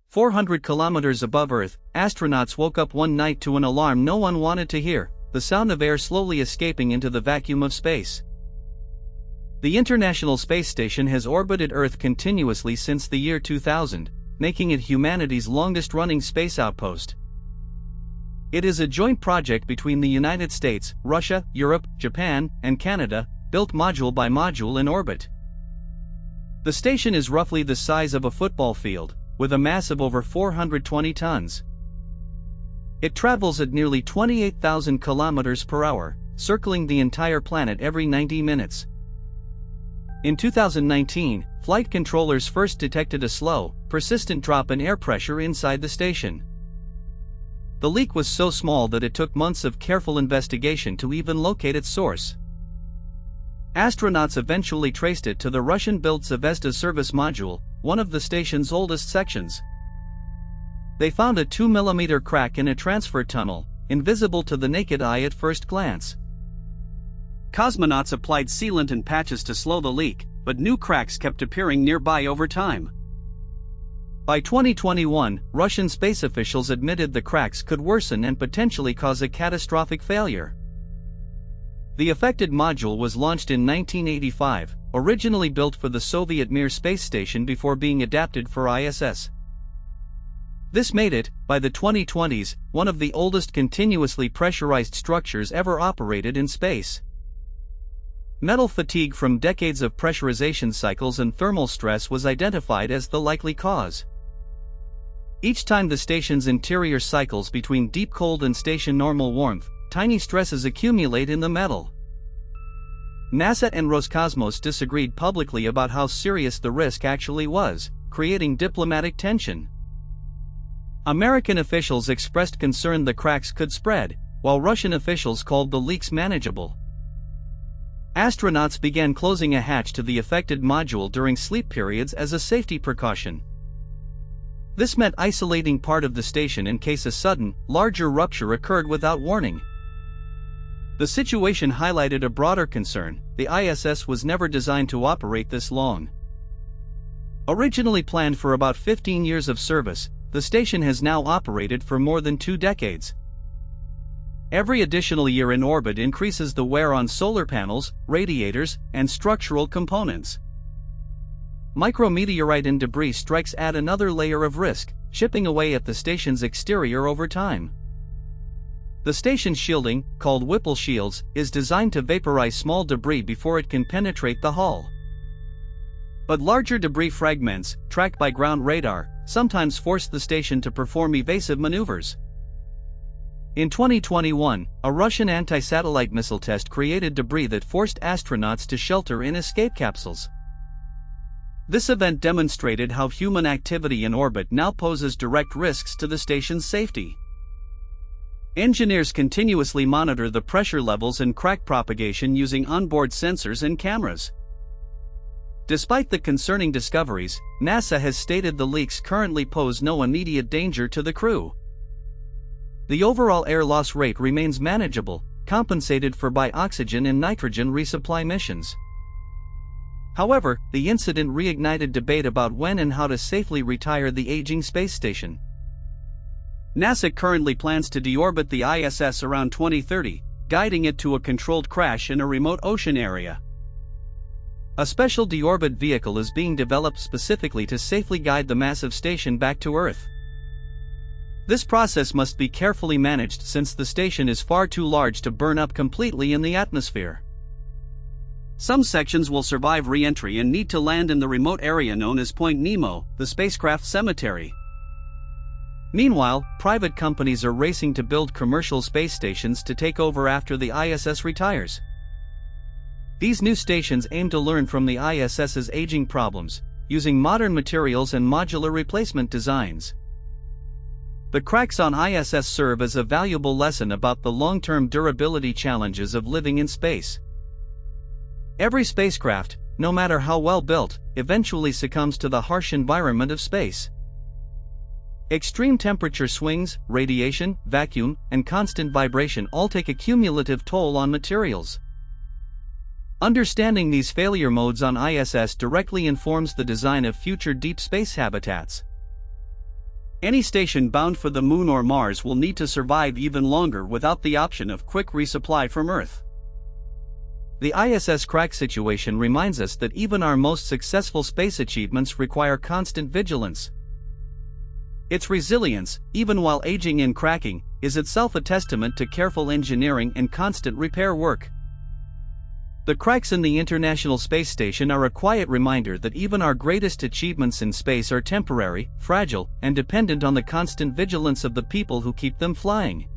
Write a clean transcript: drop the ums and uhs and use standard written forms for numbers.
400 kilometers above Earth, astronauts woke up one night to an alarm no one wanted to hear, the sound of air slowly escaping into the vacuum of space. The International Space Station has orbited Earth continuously since the year 2000, making it humanity's longest-running space outpost. It is a joint project between the United States, Russia, Europe, Japan, and Canada, built module by module in orbit. The station is roughly the size of a football field, with a mass of over 420 tons. It travels at nearly 28,000 kilometers per hour, circling the entire planet every 90 minutes. In 2019, flight controllers first detected a slow, persistent drop in air pressure inside the station. The leak was so small that it took months of careful investigation to even locate its source. Astronauts eventually traced it to the Russian-built Zvezda service module, one of the station's oldest sections. They found a 2 mm crack in a transfer tunnel, invisible to the naked eye at first glance. Cosmonauts applied sealant and patches to slow the leak, but new cracks kept appearing nearby over time. By 2021, Russian space officials admitted the cracks could worsen and potentially cause a catastrophic failure. The affected module was launched in 1985, originally built for the Soviet Mir space station before being adapted for ISS. This made it, by the 2020s, one of the oldest continuously pressurized structures ever operated in space. Metal fatigue from decades of pressurization cycles and thermal stress was identified as the likely cause. Each time the station's interior cycles between deep cold and station normal warmth, tiny stresses accumulate in the metal. NASA and Roscosmos disagreed publicly about how serious the risk actually was, creating diplomatic tension. American officials expressed concern the cracks could spread, while Russian officials called the leaks manageable. Astronauts began closing a hatch to the affected module during sleep periods as a safety precaution. This meant isolating part of the station in case a sudden, larger rupture occurred without warning. The situation highlighted a broader concern: the ISS was never designed to operate this long. Originally planned for about 15 years of service, the station has now operated for more than 2 decades. Every additional year in orbit increases the wear on solar panels, radiators, and structural components. Micrometeorite and debris strikes add another layer of risk, chipping away at the station's exterior over time. The station's shielding, called Whipple shields, is designed to vaporize small debris before it can penetrate the hull. But larger debris fragments, tracked by ground radar, sometimes force the station to perform evasive maneuvers. In 2021, a Russian anti-satellite missile test created debris that forced astronauts to shelter in escape capsules. This event demonstrated how human activity in orbit now poses direct risks to the station's safety. Engineers continuously monitor the pressure levels and crack propagation using onboard sensors and cameras. Despite the concerning discoveries, NASA has stated the leaks currently pose no immediate danger to the crew. The overall air loss rate remains manageable, compensated for by oxygen and nitrogen resupply missions. However, the incident reignited debate about when and how to safely retire the aging space station. NASA currently plans to deorbit the ISS around 2030, guiding it to a controlled crash in a remote ocean area. A special deorbit vehicle is being developed specifically to safely guide the massive station back to Earth. This process must be carefully managed since the station is far too large to burn up completely in the atmosphere. Some sections will survive re-entry and need to land in the remote area known as Point Nemo, the spacecraft cemetery. Meanwhile, private companies are racing to build commercial space stations to take over after the ISS retires. These new stations aim to learn from the ISS's aging problems, using modern materials and modular replacement designs. The cracks on ISS serve as a valuable lesson about the long-term durability challenges of living in space. Every spacecraft, no matter how well built, eventually succumbs to the harsh environment of space. Extreme temperature swings, radiation, vacuum, and constant vibration all take a cumulative toll on materials. Understanding these failure modes on ISS directly informs the design of future deep space habitats. Any station bound for the Moon or Mars will need to survive even longer without the option of quick resupply from Earth. The ISS crack situation reminds us that even our most successful space achievements require constant vigilance. Its resilience, even while aging and cracking, is itself a testament to careful engineering and constant repair work. The cracks in the International Space Station are a quiet reminder that even our greatest achievements in space are temporary, fragile, and dependent on the constant vigilance of the people who keep them flying.